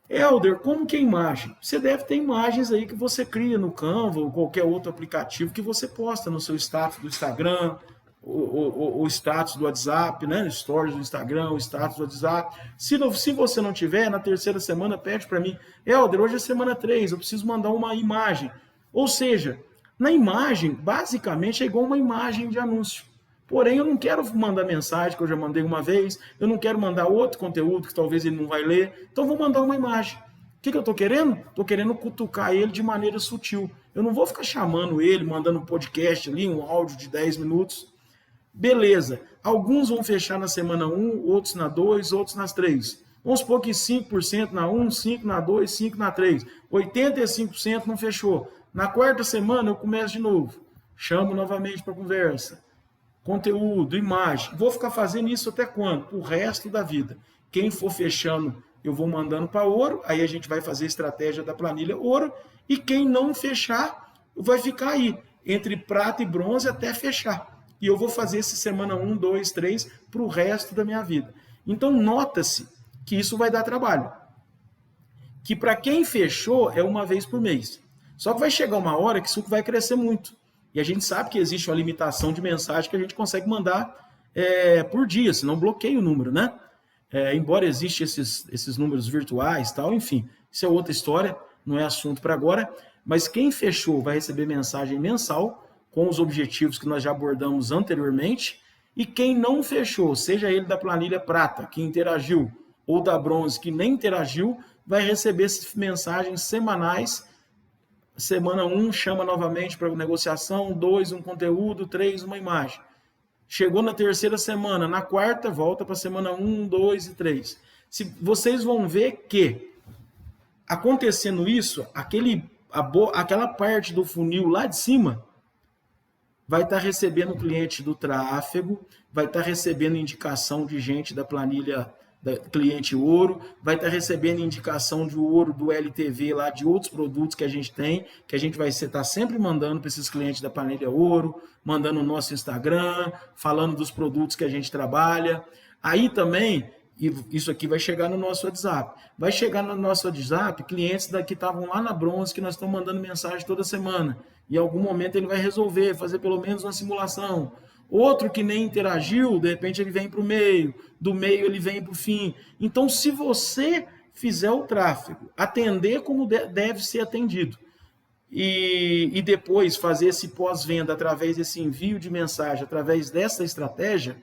Helder, como que é imagem? Você deve ter imagens aí que você cria no Canva ou qualquer outro aplicativo que você posta no seu status do Instagram, o status do WhatsApp, né? Stories do Instagram, o status do WhatsApp. Se você não tiver, na terceira semana, pede para mim, Helder, hoje é semana 3, eu preciso mandar uma imagem. Ou seja, na imagem, basicamente, é igual uma imagem de anúncio. Porém, eu não quero mandar mensagem, que eu já mandei uma vez, eu não quero mandar outro conteúdo, que talvez ele não vai ler, então vou mandar uma imagem. O que eu estou querendo? Estou querendo cutucar ele de maneira sutil. Eu não vou ficar chamando ele, mandando um podcast ali, um áudio de 10 minutos. Beleza, alguns vão fechar na semana 1, outros na 2, outros nas 3. Vamos supor que 5% na 1, 5% na 2, 5% na 3. 85% não fechou. Na quarta semana eu começo de novo. Chamo novamente para conversa. Conteúdo, imagem. Vou ficar fazendo isso até quando? O resto da vida. Quem for fechando, eu vou mandando para ouro. Aí a gente vai fazer a estratégia da planilha ouro. E quem não fechar, vai ficar aí, entre prata e bronze até fechar. E eu vou fazer esse semana 1, 2, 3 para o resto da minha vida. Então, nota-se que isso vai dar trabalho. Que para quem fechou é uma vez por mês. Só que vai chegar uma hora que isso vai crescer muito. E a gente sabe que existe uma limitação de mensagem que a gente consegue mandar por dia, senão bloqueia o número, né? Embora existam esses números virtuais, tal, enfim, isso é outra história, não é assunto para agora. Mas quem fechou vai receber mensagem mensal com os objetivos que nós já abordamos anteriormente. E quem não fechou, seja ele da planilha prata, que interagiu, ou da bronze, que nem interagiu, vai receber essas mensagens semanais. Semana 1 chama novamente para negociação, 2 um conteúdo, 3 uma imagem. Chegou na terceira semana, na quarta volta para semana 1, 2 e 3. Vocês vão ver que acontecendo isso, aquela parte do funil lá de cima vai estar recebendo cliente do tráfego, vai estar recebendo indicação de gente da planilha da cliente ouro, vai estar recebendo indicação de ouro do LTV lá, de outros produtos que a gente tem, que a gente vai estar sempre mandando para esses clientes da planilha ouro, mandando no nosso Instagram, falando dos produtos que a gente trabalha. Aí também, isso aqui vai chegar no nosso WhatsApp. Vai chegar no nosso WhatsApp clientes que estavam lá na bronze, que nós estamos mandando mensagem toda semana. E em algum momento ele vai resolver, fazer pelo menos uma simulação. Outro que nem interagiu, de repente ele vem para o meio, do meio ele vem para o fim. Então, se você fizer o tráfego, atender como deve ser atendido, e depois fazer esse pós-venda através desse envio de mensagem, através dessa estratégia,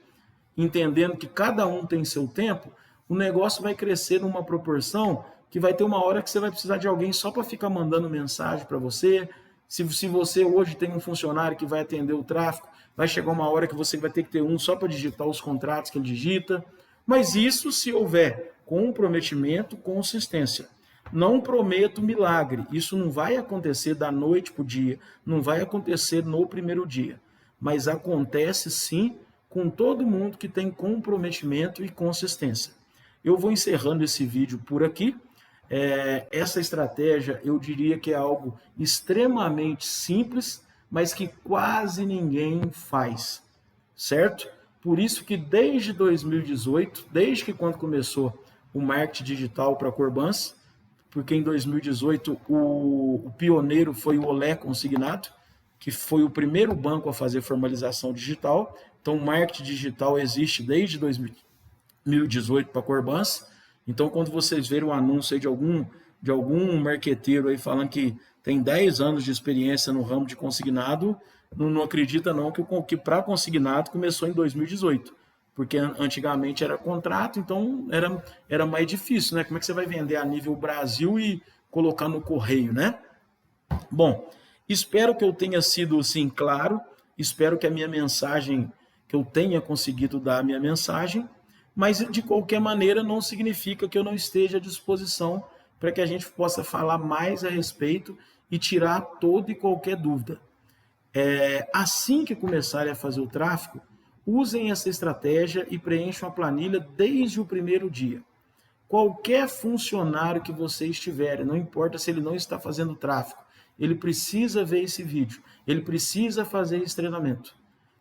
entendendo que cada um tem seu tempo, o negócio vai crescer numa proporção que vai ter uma hora que você vai precisar de alguém só para ficar mandando mensagem para você. Se você hoje tem um funcionário que vai atender o tráfego, vai chegar uma hora que você vai ter que ter um só para digitar os contratos que ele digita. Mas isso se houver comprometimento, consistência. Não prometo milagre. Isso não vai acontecer da noite para o dia. Não vai acontecer no primeiro dia. Mas acontece sim com todo mundo que tem comprometimento e consistência. Eu vou encerrando esse vídeo por aqui. Essa estratégia eu diria que é algo extremamente simples, mas que quase ninguém faz, certo? Por isso que desde 2018, desde que quando começou o marketing digital para a Corbans, porque em 2018 o pioneiro foi o Olé Consignado, que foi o primeiro banco a fazer formalização digital. Então, o marketing digital existe desde 2018 para a Corbans. Então, quando vocês verem um anúncio aí de algum marqueteiro aí falando que tem 10 anos de experiência no ramo de consignado, não acredita não que para consignado começou em 2018, porque antigamente era contrato, então era mais difícil, né? Como é que você vai vender a nível Brasil e colocar no correio, né? Bom, espero que eu tenha sido, assim, claro, espero que a minha mensagem, que eu tenha conseguido dar a minha mensagem, mas de qualquer maneira não significa que eu não esteja à disposição para que a gente possa falar mais a respeito e tirar toda e qualquer dúvida. Assim que começarem a fazer o tráfego, usem essa estratégia e preencham a planilha desde o primeiro dia. Qualquer funcionário que vocês tiverem, não importa se ele não está fazendo tráfego, ele precisa ver esse vídeo, ele precisa fazer esse treinamento.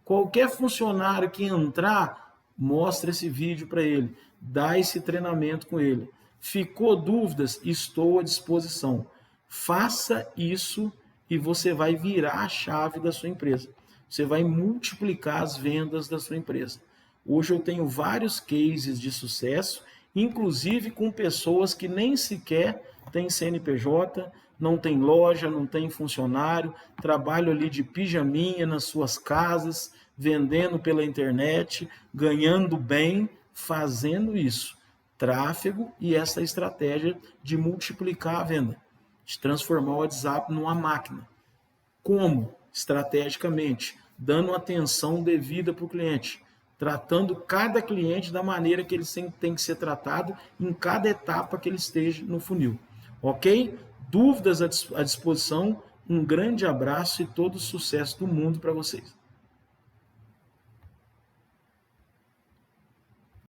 Qualquer funcionário que entrar, mostra esse vídeo para ele, dá esse treinamento com ele. Ficou dúvidas? Estou à disposição. Faça isso e você vai virar a chave da sua empresa. Você vai multiplicar as vendas da sua empresa. Hoje eu tenho vários cases de sucesso, inclusive com pessoas que nem sequer têm CNPJ, não tem loja, não tem funcionário, trabalham ali de pijaminha nas suas casas, vendendo pela internet, ganhando bem, fazendo isso. Tráfego e essa estratégia de multiplicar a venda, de transformar o WhatsApp numa máquina. Como? Estrategicamente, dando atenção devida para o cliente, tratando cada cliente da maneira que ele tem que ser tratado em cada etapa que ele esteja no funil. Ok? Dúvidas à disposição, um grande abraço e todo o sucesso do mundo para vocês.